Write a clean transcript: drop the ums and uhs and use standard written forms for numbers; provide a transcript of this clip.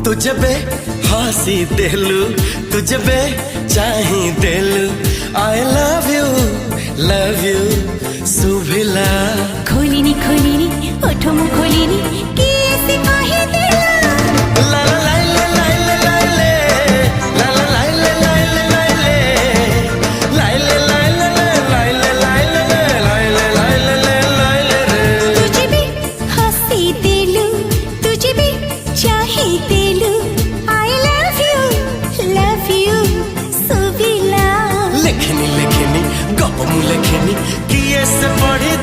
तुझे बे हंसी दिलू, तुझे बे चाही दिलू। I love you सुभिला। खोलिनी खोलिनी ओठो मु खोलिनी कि ऐसे काहे दिला। ला ला ला ला ला ला ला ला ला ला ला ला ला ला ला ला। तुझे भी हंसी दिलू, तुझे भी चाहे दिलू। I love you Subhila. लेखनी लेखनी गप मु लेखनी कि ऐसे पढ़ी